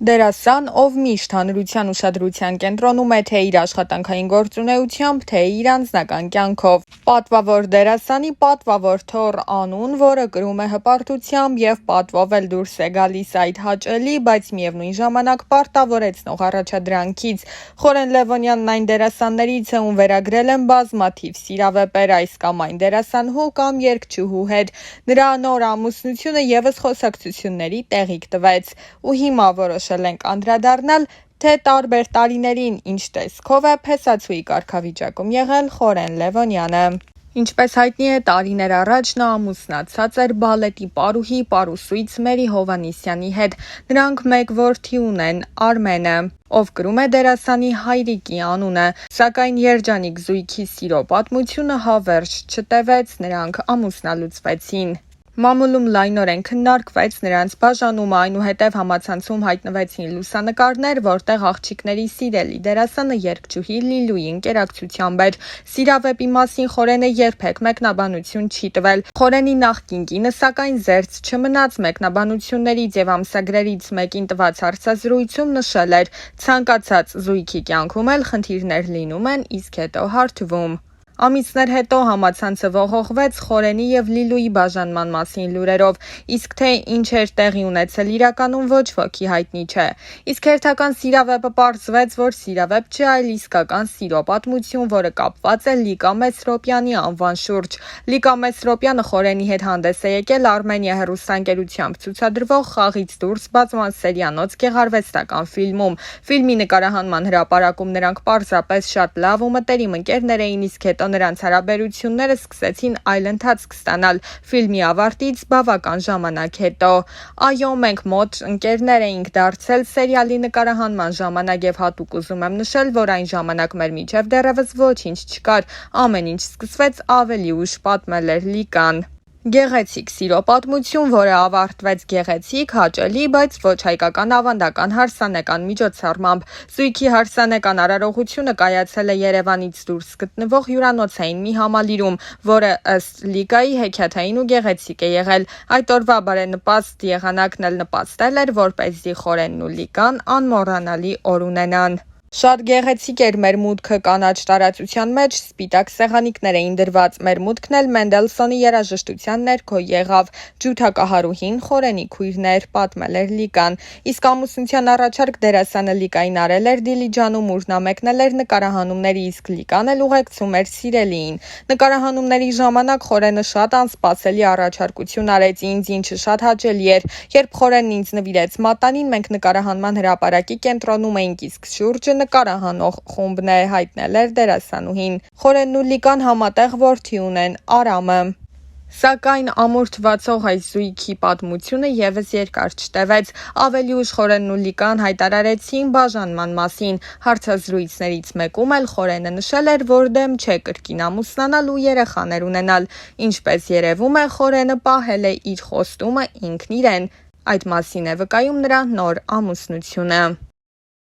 Դերասան, ով միշտ հանրության ուշադրության կենտրոնում է թե իր աշխատանքային գործունեությամբ, թե իր անձնական կյանքով։ Պատվավոր դերասանի պատվավոր թոռ անուն, որը կրում է հպարտությամբ եւ պատվով էլ դուրս է գալիս այդ հաճելի, բայց միևնույն ժամանակ պարտավորեցնող առաջադրանքից։ Խորեն Լևոնյանն այն դերասաններից է, ում վերագրել են բազմաթիվ սիրավեպեր այս կամ այն դերասանուհու կամ երգչուհու հետ։ Նրա նոր ամուսնությունը եւս խոսակցությունների տեղիք տվեց։ Ու հիմա որոշել ենք անդրադառնալ, թե տարբեր տարիներին ինչ տեսքով է փեսացուի կարգավիճակում եղել Խորեն Լևոնյանը։ Ինչպես հայտնի է, տարիներ առաջ նա ամուսնացած էր բալետի պարուհի պարուսույց Մերի Հովհաննիսյանի հետ։ Նրանք մեկ որդի ունեն՝ Արմենը, ով կրում է դերասանի հայրիկի անունը, սակայն երջանիկ զույգի սիրո պատմությունը հավերժ չտևեց, նրանք ամուսնալուծվեցին։ Մամուլում լայնորեն քննարկվեց նրանց բաժանումը, այնուհետև համացանցում հայտնվեցին լուսանկարներ, որտեղ աղջիկների սիրելի դերասանը երգչուհի Լիլուի ընկերակցությամբ էր։ Սիրավեպի մասին Խորենը երբեք մեկնաբանություն չի տվել։ Խորենի նախկին կինը, սակայն, զերծ չմնաց մեկնաբանություններից եւ ամսագրերից մեկին տված հարցազրույցում նշել էր. ցանկացած զույգի կյանքում էլ խնդիրներ լինում են, իսկ հետո հարթվում։ Ամիսներ հետո համացանցը ողողվեց Խորենի եւ Լիլուի բաժանման մասին լուրերով, իսկ թե ինչ էր տեղի ունեցել իրականում ոչ ոքի հայտնի չէ։ Իսկ հերթական սիրավեպը պարզվեց, որ սիրավեպ չէ, այլ իսկական սիրո պատմություն, որը կապված է Լիկա Մեսրոպյանի անվան շուրջ։ Լիկա Մեսրոպյանը Խորենի հետ հանդես է եկել Արմենիա հեռուստաընկերությամբ ցուցադրվող Խաղից դուրս բազմասերիանոց գեղարվեստական ֆիլմում։ Ֆիլմի նկարահանման հրապարակում նրանք պարզապես շատ լավ ու մտերիմ ընկերներ էին, իսկ հետո նրանց հարաբերությունները սկսեցին այլ ընթացք ստանալ ֆիլմի ավարտից բավական ժամանակ հետո։ Այո, մենք մոտ ընկերներ էինք դարձել սերիալի նկարահանման ժամանակ եւ հատուկ ուզում եմ նշել, որ այն ժամանակ մեր միջև դեռևս ոչինչ չկար, ամեն ինչ սկսվեց ավելի ուշ, պատմել էր Լիկան։ Գեղեցիկ սիրո պատմություն, որը ավարտվեց գեղեցիկ, հաճելի, բայց ոչ հայկական ավանդական հարսանեկան միջոցառմամբ։ Զույգի հարսանեկան արարողությունը կայացել է Երևանից դուրս գտնվող հյուրանոցային մի համալիրում, որը ըստ Լիկայի հեքիաթային ու գեղեցիկ է եղել։ Այդ օրվա բարենպաստ եղանակն էլ նպաստել էր, որպեսզի Խորենն ու Լիկան անմոռանալի օր ունենան։ Շատ գեղեցիկ էր մեր մուտքը կանաչ տարածության մեջ, սպիտակ սեղանիկներ էին դրված, մեր մուտքն էլ Մենդելսոնի երաժշտության ներքո եղավ, ջութակահարուհին Խորենի քույրն էր, պատմել էր Լիկան։ Իսկ ամուսնության առաջարկ դերասանը Լիկային արել էր Դիլիջանում, ուր նա մեկնել էր նկարահանումների, իսկ Լիկան էլ ուղեկցում էր սիրելիին։ Նկարահանումների ժամանակ Խորենը շատ անսպասելի առաջարկություն արեց ինձ, ինչը շատ հաճելի էր։ Երբ Խորենն ինձ նվիրեց մատանին, մենք նկարահանման հրապարակի կենտրոնում էինք, իսկ շուրջը նկարահանող խումբն է, հայտնել էր դերասանուհին։ Խորենն ու Լիկան համատեղ որդի ունեն՝ Արամը։ Սակայն ամուր թվացող այս զույգի պատմությունը եւս երկար չտևեց։ Ավելի ուշ Խորենն ու Լիկան հայտարարեցին բաժանման մասին։ Հարցազրույցներից մեկում էլ Խորենը նշել էր, որ դեմ չէ կրկին ամուսնանալ ու երեխաներ ունենալ։ Ինչպես երևում է, Խորենը պահել է իր խոստումը ինքն իրեն։ Այդ մասին է վկայում նրա նոր ամուսնությունը։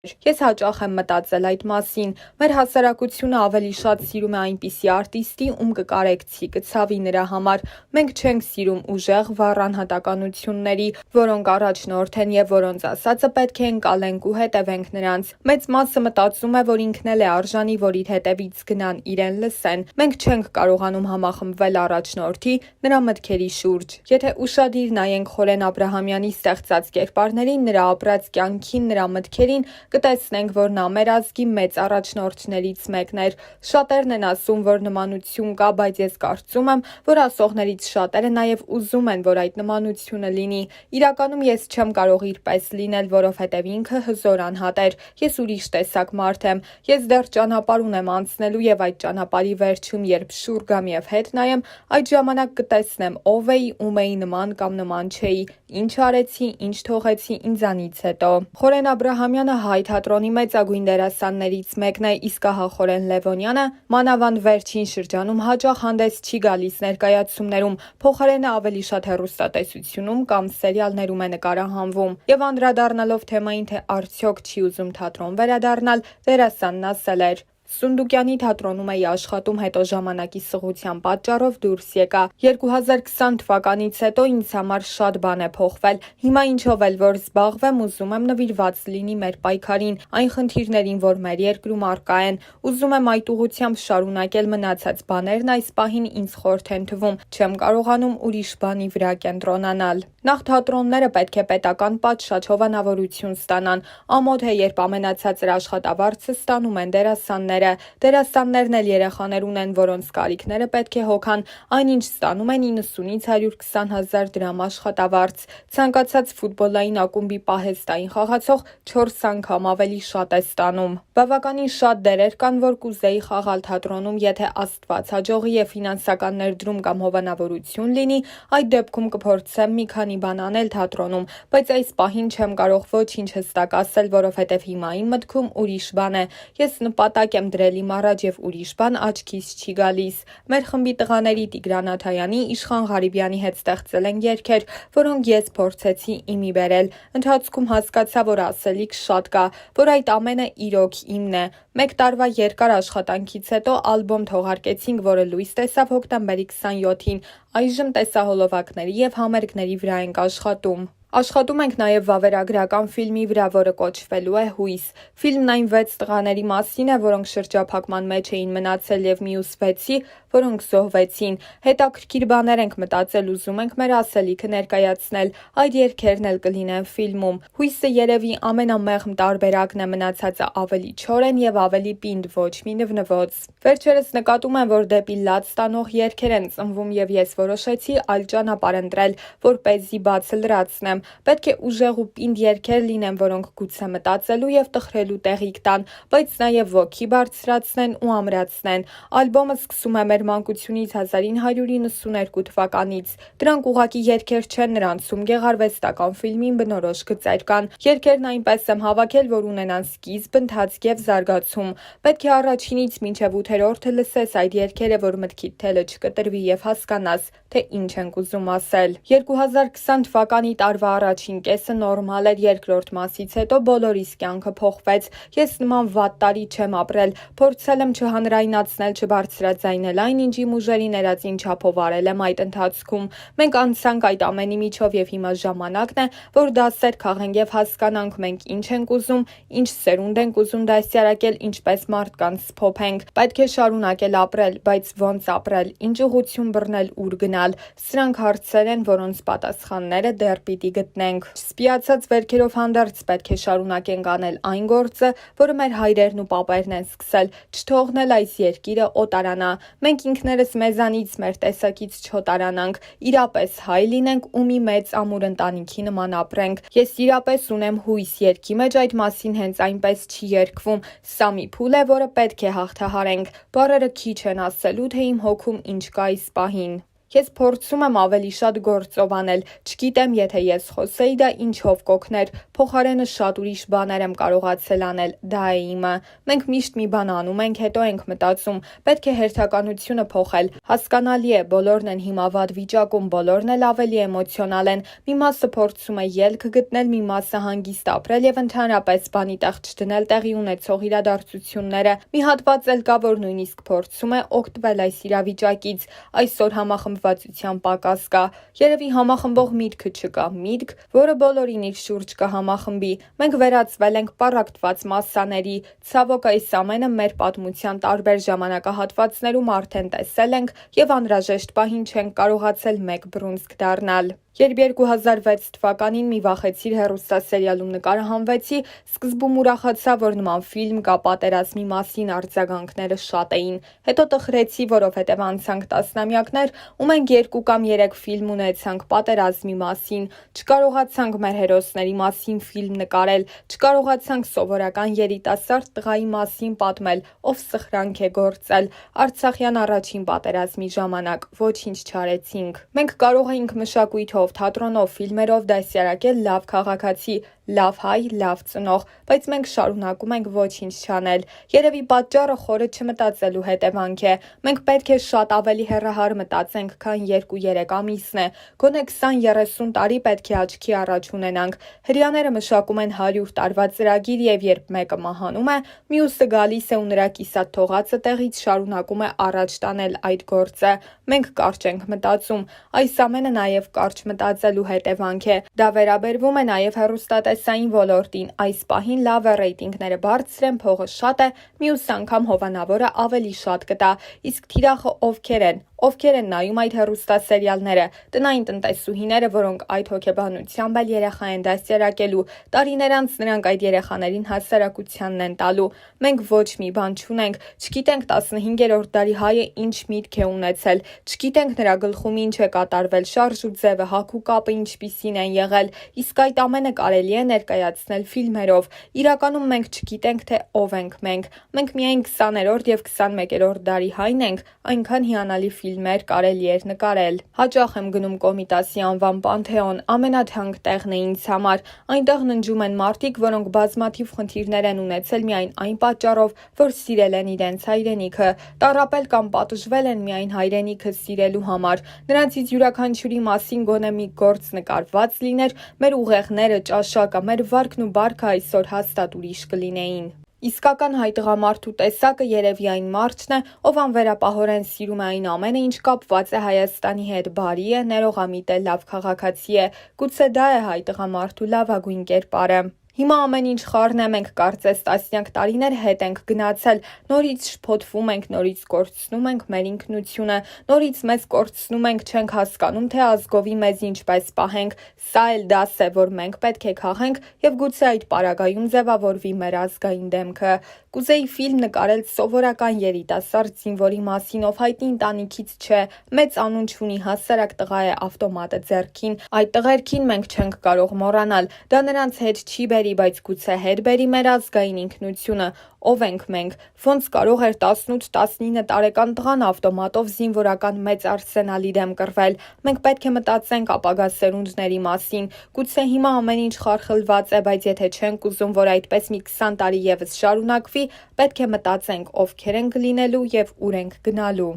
Ես հաճախ եմ մտածել այդ մասին։ Մեր հասարակությունը ավելի շատ սիրում է այնպիսի արտիստի, ում կկարեկցի, կցավի նրա համար։ Մենք չենք սիրում ուժեղ, վառ անհատականությունների, որոնք առաջնորդ են եւ որոնց ասածը պետք է ընկալենք ու հետևենք նրանց։ Մեծ մասը մտածում է, որ ինքն էլ է արժանի, որ իր հետևից գնան, իրեն լսեն։ Մենք չենք կարողանում համախմբվել առաջնորդի, նրա մտքերի շուրջ։ Եթե ուշադիր նայենք Խորեն Աբրահամյանի ստեղծած կերպարներին, նրա ապրած կյանքին, նրա մտքերին, կտեսնենք, որ նա մեր ազգի մեծ առաջնորդներից մեկն էր։ Շատերն են ասում, որ նմանություն կա, բայց ես կարծում եմ, որ ասողներից շատերը նաև ուզում են, որ այդ նմանությունը լինի։ Իրականում ես չեմ կարող իր պես լինել, որովհետև ինքը հզոր անհատ էր։ Ես ուրիշ տեսակ մարդ եմ։ Ես դեռ ճանապարհ ունեմ անցնելու եւ այդ ճանապարհի վերջում, երբ շուռ գամ եւ հետ նայեմ, այդ ժամանակ կտեսնեմ ով էի, ում էի նման կամ նման չէի, ինչ արեցի, ինչ թողեցի ինձանից հետո։ Խորեն Աբրահամյանը հայ թատրոնի մեծագույն դերասաններից մեկն է, իսկ ահա Խորեն Լևոնյանը մանավանդ վերջին շրջանում հաճախ հանդես չի գալիս ներկայացումներում, փոխարենը ավելի շատ հեռուստատեսությունում կամ սերիալներում է նկարահանվում։ Եվ անդրադառնալով թեմային, թե արդյոք չի ուզում թատրոն վերադառնալ, դերասանն ասել էր. Սունդուկյանի թատրոնում էի աշխատում, հետո ժամանակի սղության պատճառով դուրս եկա։ 2020 թվականից հետո ինձ համար շատ բան է փոխվել։ Հիմա ինչով էլ որ զբաղվեմ, ուզում եմ նվիրված լինի մեր պայքարին, այն խնդիրներին, որ մեր երկրում առկա են։ Ուզում եմ այդ ուղղությամբ շարունակել, մնացած բաներն այս պահին ինձ խորթ են թվում, չեմ կարողանում ուրիշ բանի վրա կենտրոնանալ։ Նախ թատրոնները պետք է պետական պատշաճ հովանավորություն ստանան։ Ամոթ է, երբ ամենացածր աշխատավարձը ստանում են դերասանները։ Դերասաններն էլ երեխաներ ունեն, որոնց կարիքները պետք է հոգան, այնինչ ստանում են 90-ից 120 հազար դրամ աշխատավարձ։ Ցանկացած ֆուտբոլային ակումբի պահեստային խաղացող 4 անգամ ավելի շատ է ստանում։ Բավականին շատ դերեր կան, որ կուզեի խաղալ թատրոնում, եթե Աստված հաջողի եւ ֆինանսական ներդրում կամ հովանավորություն լինի, այդ դեպքում կփորձեմ մի քանի բան անել թատրոնում, բայց այս պահին չեմ կարող ոչինչ հստակ ասել, որովհետև հիմա իմ մտքում ուրիշ բան է։ Ես նպատակ եմ դրել իմ առաջ եւ ուրիշ բան աչքիս չի գալիս։ Մեր խմբի տղաների Տիգրան Աթայանի, Իշխան Ղարիբյանի հետ ստեղծել են երգեր, որոնք ես փորձեցի իմի բերել։ Ընթացքում հասկացա, որ ասելիք շատ կա, որ այդ ամենը իրոք իմն է։ Մեկ տարվա երկար աշխատանքից հետո ալբոմ թողարկեցինք, որը լույս տեսավ հոկտեմբերի 27-ին։ Այժմ տեսահոլովակների եւ համերգների վրա ենք աշխատում։ Աշխատում ենք նաև վավերագրական ֆիլմի վրա, որը կոչվելու է «Հույս»։ Ֆիլմն այն 6 տղաների մասին է, որոնք շրջափակման մեջ էին մնացել եւ մյուս 6-ի, որոնք զոհվեցին։ Հետաքրքիր բաներ ենք մտածել, ուզում ենք մեր ասելիքը ներկայացնել։ Այդ երգերն էլ կլինեն ֆիլմում։ «Հույսը» երևի ամենամեղմ տարբերակն է, մնացածը ավելի չոր են եւ ավելի պինդ, ոչ մի նվնվոց։ Վերջերս նկատում եմ, որ դեպի լաց տանող երգեր են ծնվում եւ ես որոշեցի այլ ճանապարհ ընտրել, որպեսզի բացը լրացնեմ։ Պետք է ուժեղ ու պինդ երգեր լինեն, որոնք գուցե մտածելու եւ տխրելու տեղիք տան, բայց նաեւ ոգի բարձրացնեն ու ամրացնեն։ Ալբոմը սկսում է մեր մանկությունից 1992 թվականից։ Դրանք ուղղակի երգեր չեն, նրանցում գեղարվեստական ֆիլմին բնորոշ գծեր կան։ Երգերն այնպես եմ հավաքել, որ ունենան սկիզբ, ընթացք եւ զարգացում։ Պետք է առաջինից մինչեւ 8-րդը լսես այդ երգերը, որ մտքիդ թելը չկտրվի եւ հասկանաս, թե ինչ ենք ուզում ասել։ 2020 թվականի տարվա առաջին կեսը նորմալ էր, երկրորդ մասից հետո բոլորիս կյանքը փոխվեց։ Ես նման վատ տարի չեմ ապրել, փորձել եմ չհանրայնացնել, չբարձրաձայնել այն, ինչ իմ ուժերի ներածին չափով արել եմ այդ ընթացքում։ Մենք անցանք այդ ամենի միջով եւ հիմա ժամանակն է, որ դասեր քաղենք եւ հասկանանք մենք ինչ ենք ուզում, ինչ սերունդ ենք ուզում դասյարակել, ինչպես մարդկանց սփոփենք։ Պետք է շարունակել ապրել, բայց ոնց ապրել, ինչ ուղղություն բռնել, ուր գնալ։ Սրանք հարցեր են, որոնց պատասխանները դեռ պիտի գտնենք։ Սպիացած վերքերով հանդերձ պետք է շարունակենք անել այն գործը, որը մեր հայրերն ու պապերն են սկսել, չթողնել այս երկիրը օտարանա։ Մենք ինքներս մեզանից մեր տեսակից չօտարանանք, իրապես հայ լինենք ու մի մեծ ամուր ընտանիքի նման ապրենք։ Ես իրապես ունեմ հույս երգի մեջ այդ մասին հենց այնպես չի երգվում։ Սա մի փուլ է, որը պետք է հաղթահարենք։ Բառերը քիչ են ասելու, թե իմ հոգում ինչ կա այս պահին։ Ես փորձում եմ ավելի շատ գործով անել, չգիտեմ, եթե ես խոսեի, դա ինչով կօգներ, փոխարենը շատ ուրիշ բաներ եմ կարողացել անել, դա է իմը։ Մենք միշտ մի բան անում ենք, հետո ենք մտածում, պետք է հերթականությունը փոխել։ Հասկանալի է, բոլորն են հիմա վատ վիճակում, բոլորն էլ ավելի էմոցիոնալ են։ Մի մասը փորձում է ելք գտնել, մի մասը հանգիստ ապրել եւ ընդհանրապես բանի տեղ չդնել տեղի ունեցող իրադարձությունները։ Մի հատված էլ կա, որ նույնիսկ փորձում է օգտվել այս իրավիճակից։ Այսօր համախմբվածության պակաս կա։ Երևի համախմբող միտքը չկա, միտք, որը բոլորին իր շուրջ կհամախմբի։ Մենք վերածվել ենք պառակտված մասսաների։ Ցավոք այս ամենը մեր պատմության տարբեր ժամանակահատվածներում արդեն տեսել ենք եւ անհրաժեշտ պահին չենք կարողացել մեկ բռունցք դառնալ։ Երբ 2006 թվականին մի վախեցիր հեռուստասերիալում նկարահանվեցի, սկզբում ուրախացա, որ նման ֆիլմ կա, պատերազմի մասին արձագանքները շատ էին։ Հետո տխրեցի, որովհետև անցանք տասնամյակներ ու մենք 2 կամ 3 ֆիլմ ունեցանք պատերազմի մասին, չկարողացանք մեր հերոսների մասին ֆիլմ նկարել, չկարողացանք սովորական երիտասարդ տղայի մասին պատմել, ով սխրանք է գործել։ Արցախյան առաջին պատերազմի ժամանակ ոչինչ չարեցինք։ Մենք կարող էինք մշակույթով, թատրոնով, ֆիլմերով դասյարակել լավ քաղաքացի, լավ հայ, լավ ծնող, բայց մենք շարունակում ենք ոչինչ չանել։ Երևի պատճառը խորը չմտածելու հետևանք է։ Մենք պետք է շատ ավելի հեռահար մտածենք, քան 2-3 ամիսն է։ Գոնե 20-30 տարի պետք է աչքի առաջ ունենանք։ Հրեաները մշակում են 100 տարվա ծրագիր եւ երբ մեկը մահանում է, մյուսը գալիս է ու նրա կիսատ թողածը տեղից շարունակում է առաջ տանել այդ գործը։ Մենք կարճ ենք մտածում։ Այս ամենը նաեւ կարճ մտածելու հետևանք է։ Դա վերաբերվում է նաեւ հեռուստատեսային ոլորտին։ Այս պահին լավ է ռեյտինգները բարձր են, փողը շատ է, մյուս անգամ հովանավորը ավելի շատ կտա։ Իսկ թիրախը ովքեր են։ Ովքեր են նայում այդ հեռուստասերիալները, տնային տնտեսուհիները, որոնք այդ հոգեբանությամբ էլ երեխա են դաստիարակելու, տարիներ անց նրանք այդ երեխաներին հասարակությանն են տալու։ Մենք ոչ մի բան չունենք, չգիտենք 15-րդ դարի հայը ինչ միտք է ունեցել, չգիտենք նրա գլխում ինչ է կատարվել, շարժուձևը, հագու կապը ինչպիսին են եղել, իսկ այդ ամենը կարելի է ներկայացնել ֆիլմերով։ Իրականում մենք չգիտենք, թե ով ենք մենք։ Մենք միայն 20-րդ եւ 21-րդ դարի հայն ենք, այնքան հիանալի ֆիլմեր կարելի էր նկարել։ Հաճախ եմ գնում Կոմիտասի անվան Պանթեոն, ամենաթանկ տեղն է ինձ համար։ Այնտեղ ննջում են մարդիկ, որոնք բազմաթիվ խնդիրներ են ունեցել միայն այն պատճառով, որ սիրել են իրենց հայրենիքը, տառապել կամ պատժվել են միայն հայրենիքը սիրելու համար։ Նրանցից յուրաքանչյուրի մասին գոնե մի գործ նկարված լիներ, մեր ուղեղները, ճաշակը, մեր վարքն ու բարքը այսօր հաստատ ուրիշ կլինեին։ Իսկական հայ տղամարդու տեսակը երևի այն մարդն է, ով անվերապահորեն սիրում է այն ամենը, ինչ կապված է Հայաստանի հետ, բարի է, ներողամիտ է, լավ քաղաքացի է։ Գուցե դա է հայ տղամարդու լավագույն կերպարը։ Հիմա ամեն ինչ խառն է, մենք կարծես տասնյակ տարիներ հետ ենք գնացել, նորից շփոթվում ենք, նորից կորցնում ենք մեր ինքնությունը, նորից մեզ կորցնում ենք, չենք հասկանում, թե ազգովի մեզ ինչպես պահենք։ Սա էլ դաս է, որ մենք պետք է քաղենք եւ գուցե այդ պարագայում ձևավորվի մեր ազգային դեմքը։ Կուզեի ֆիլմ նկարել սովորական երիտասարդ զինվորի մասին, ով հայտնի ընտանիքից չէ, մեծ անուն չունի, հասարակ տղա է, ավտոմատը ձեռքին։ Այդ տղերքին մենք չենք կարող մոռանալ։ Դա նրանց հետ չի բերի, բայց գուցե հետ բերի մեր ազգային ինքնությունը։ Ով ենք մենք։ Ոնց կարող էր 18-19 տարեկան տղան ավտոմատով զինվորական մեծ արսենալի դեմ կռվել։ Մենք պետք է մտածենք ապագա սերունդների մասին։ Գուցե հիմա ամեն ինչ խարխլված է, բայց եթե չենք ուզում, որ այդպես մի 20 տարի եւս շարունակվի, պետք է մտածենք ովքեր ենք լինելու եւ ուր ենք գնալու։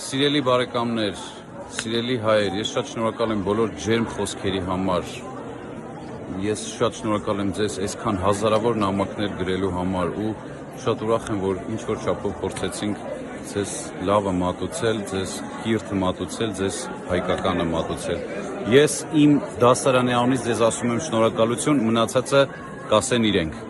Սիրելի բարեկամներ, սիրելի հայեր, ես շատ շնորհակալ եմ բոլոր ջերմ խոսքերի համար։ Ես շատ շնորհակալ եմ ձեզ այսքան հազարավոր նամակներ գրելու համար ու շատ ուրախ եմ, որ ինչ որ չափով փորձեցինք ձեզ լավը մատուցել, ձեզ կիրթը մատուցել, ձեզ հայկականը մատուցել։ Ես իմ դասարանի անունից ձեզ ասում եմ շնորհակալություն, մնացածը կասեն իրենք։